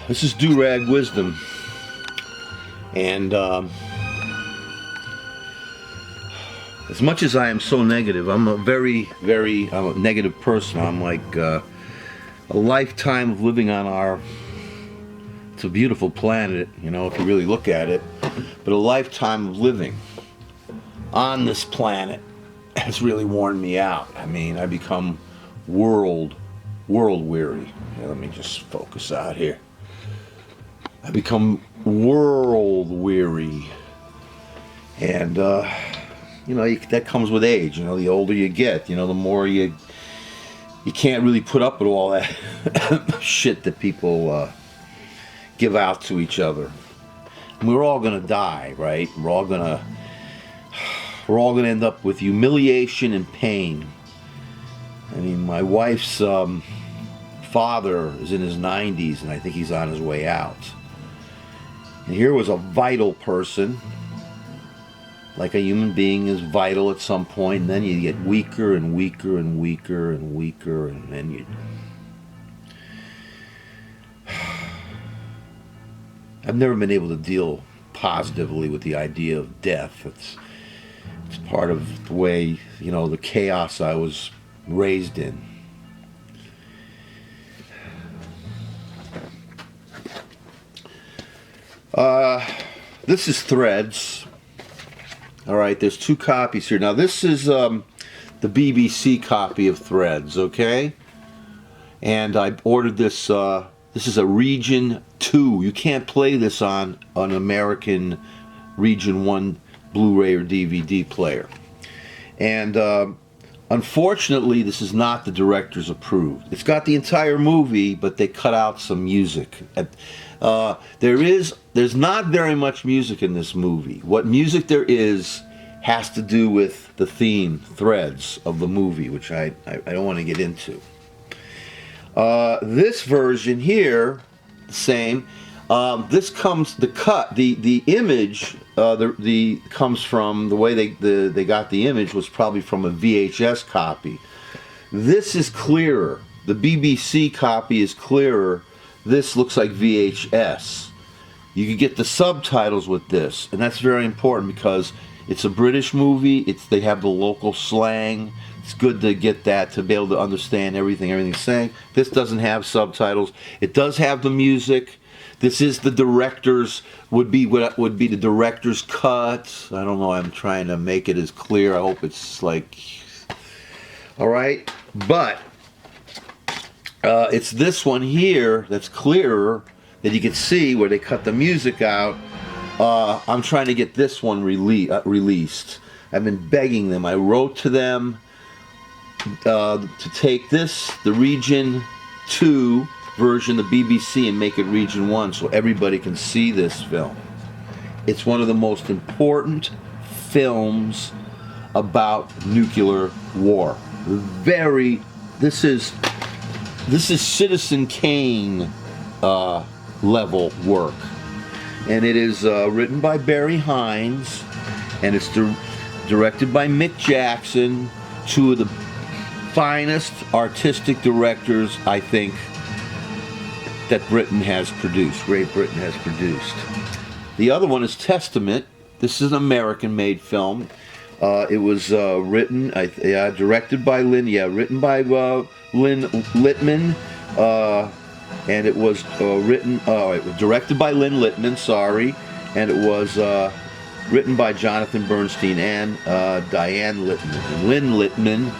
This is Durag Wisdom, and as much as I am so negative, I'm a very I'm a negative person. I'm like a lifetime of living on it's a beautiful planet, you know, if you really look at it, but a lifetime of living on this planet has really worn me out. I mean, I become world weary. Here, let me just focus out here. I become world weary, and you know, that comes with age. You know, the older you get, you know, the more you can't really put up with all that shit that people give out to each other. And we're all gonna die, right? We're all gonna end up with humiliation and pain. I mean, my wife's father is in his 90s, and I think he's on his way out. And here was a vital person, like a human being is vital at some point, and then you get weaker and weaker and weaker and weaker, and then you... I've never been able to deal positively with the idea of death. It's part of the way, you know, the chaos I was raised in. This is Threads. All right, there's 2 copies here. Now this is the BBC copy of Threads, okay? And I ordered this. This is a Region 2. You can't play this on an American Region 1 Blu-ray or DVD player. And unfortunately, this is not the director's approved. It's got the entire movie, but they cut out some music. There's not very much music in this movie. What music there is has to do with the theme, Threads, of the movie, which I don't want to get into. This version here, same. This comes, the image, comes from, the way they got the image was probably from a VHS copy. This is clearer. The BBC copy is clearer. This looks like VHS. You can get the subtitles with this, and that's very important because it's a British movie. They have the local slang. It's good to get that, to be able to understand everything's saying. This doesn't have subtitles. It does have the music. This is the director's, would be the director's cut. I don't know, I'm trying to make it as clear. I hope it's like, all right. But it's this one here that's clearer, that you can see where they cut the music out. I'm trying to get this one released. I've been begging them. I wrote to them to take this, the Region 2 version, the BBC, and make it Region 1 so everybody can see this film. It's one of the most important films about nuclear war. This is Citizen Kane level work. And it is written by Barry Hines, and it's directed by Mick Jackson, 2 of the finest artistic directors, I think, that Great Britain has produced. The other one is Testament. This is an American-made film. It was directed by Lynn Littman, and it was directed by Lynn Littman, sorry, and it was written by Jonathan Bernstein and Diane Littman. And Lynn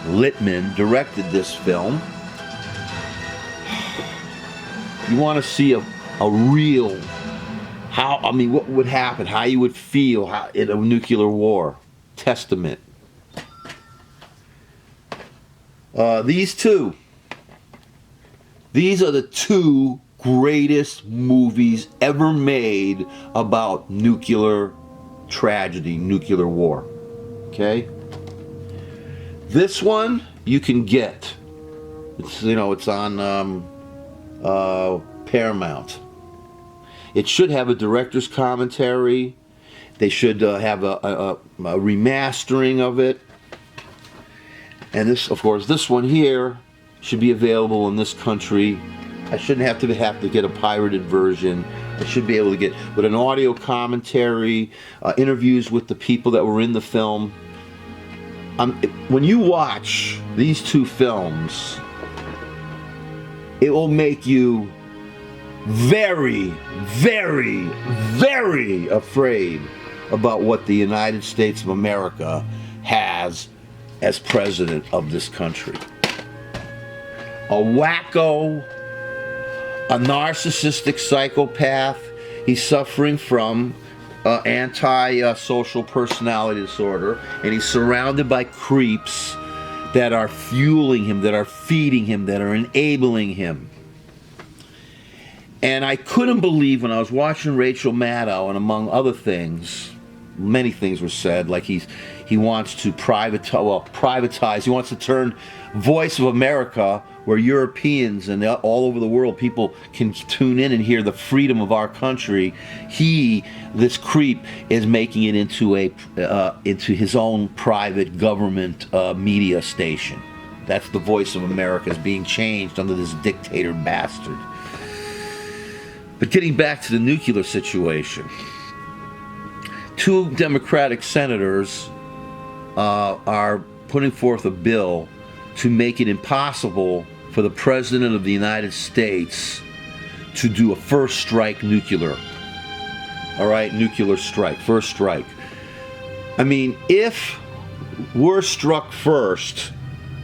Littman directed this film. You want to see a real, what would happen, how you would feel in a nuclear war. Testament. These are the 2 greatest movies ever made about nuclear tragedy, nuclear war. Okay? This one you can get. It's on Paramount. It should have a director's commentary. They should have a remastering of it. And this, of course, this one here should be available in this country I shouldn't have to get a pirated version. I should be able to get with an audio commentary, interviews with the people that were in the film. When you watch these two films, it will make you very, very, very afraid about what the United States of America has as president of this country. A wacko, a narcissistic psychopath. He's suffering from anti-social personality disorder, and he's surrounded by creeps that are fueling him, that are feeding him, that are enabling him. And I couldn't believe when I was watching Rachel Maddow, and among other things, many things were said, like he wants to privatize, he wants to turn Voice of America, where Europeans and all over the world people can tune in and hear the freedom of our country. This creep, is making it into his own private government media station. That's the Voice of America is being changed under this dictator bastard. But getting back to the nuclear situation, 2 Democratic senators are putting forth a bill to make it impossible for the President of the United States to do a first strike nuclear. All right, nuclear strike, first strike. I mean, if we're struck first,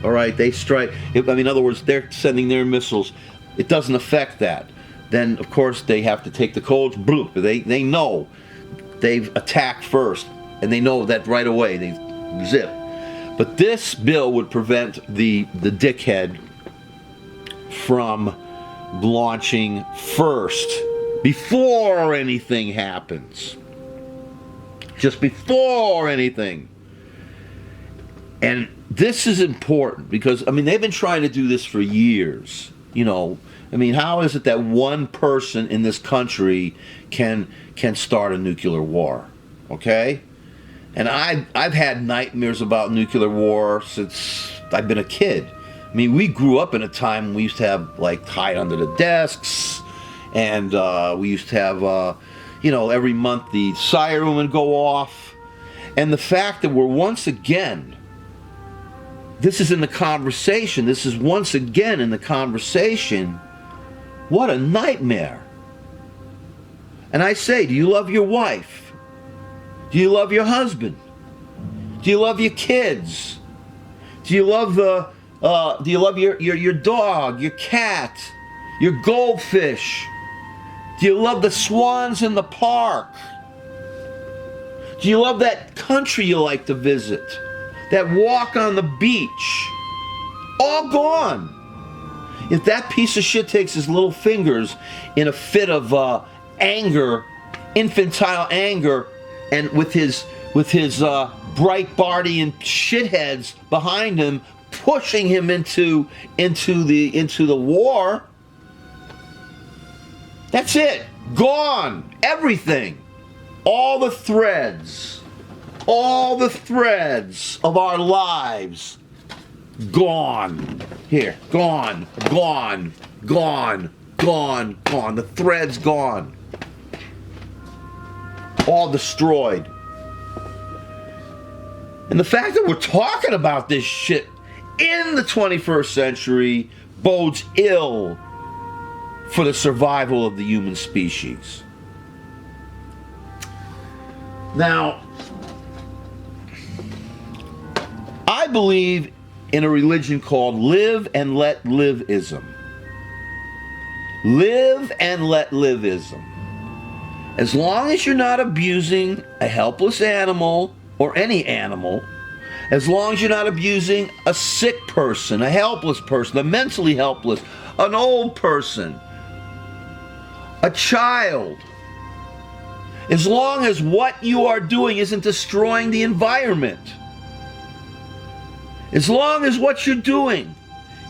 all right, they strike. In other words, they're sending their missiles. It doesn't affect that. Then, of course, they have to take the codes. Bloop. They know they've attacked first, and they know that right away. They zip. But this bill would prevent the dickhead from launching first, before anything happens. Just before anything. And this is important because, they've been trying to do this for years. How is it that one person in this country can start a nuclear war? Okay? And I've had nightmares about nuclear war since I've been a kid. We grew up in a time when we used to have, hide under the desks, and we used to have, every month the siren would go off. And the fact that we're once again, this is in the conversation, this is once again in the conversation, what a nightmare. And I say, do you love your wife? Do you love your husband? Do you love your kids? Do you love your dog, your cat, your goldfish? Do you love the swans in the park? Do you love that country you like to visit? That walk on the beach? All gone. If that piece of shit takes his little fingers in a fit of anger, infantile anger, and with his Breitbartian shitheads behind him, pushing him into the war, that's it. Gone. Everything. All the threads of our lives, gone. Here, gone. The thread's gone. All destroyed. And the fact that we're talking about this shit in the 21st century bodes ill for the survival of the human species. Now, I believe in a religion called live and let live-ism. Live and let live-ism. As long as you're not abusing a helpless animal or any animal, as long as you're not abusing a sick person, a helpless person, a mentally helpless, an old person, a child, as long as what you are doing isn't destroying the environment, as long as what you're doing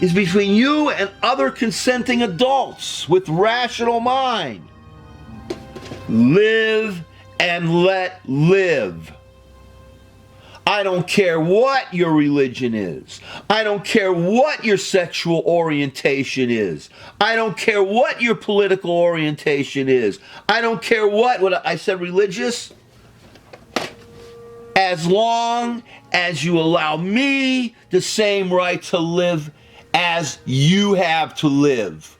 is between you and other consenting adults with rational mind, live and let live. I don't care what your religion is. I don't care what your sexual orientation is. I don't care what your political orientation is. I don't care what I said religious. As long as you allow me the same right to live as you have to live.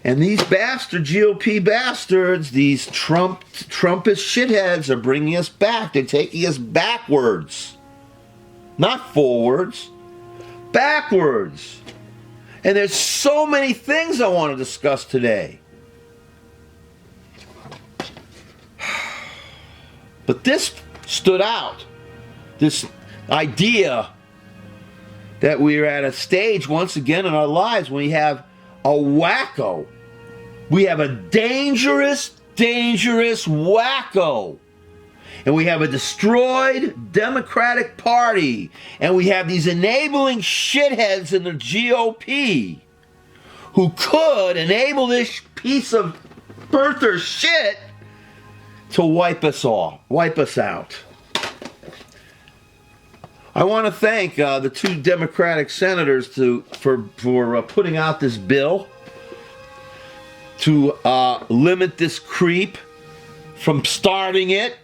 And these bastard GOP bastards, these Trumpist shitheads are bringing us back. They're taking us backwards. Not forwards. Backwards. And there's so many things I want to discuss today. But this stood out. This idea that we're at a stage once again in our lives when we have a wacko. We have a dangerous wacko. And we have a destroyed Democratic Party. And we have these enabling shitheads in the GOP who could enable this piece of birther shit to wipe us all, wipe us out. I want to thank the two Democratic senators for putting out this bill to limit this creep from starting it.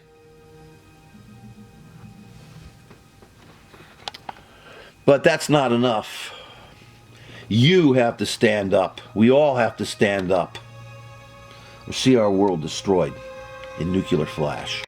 But that's not enough. You have to stand up. We all have to stand up. Or see our world destroyed in nuclear flash.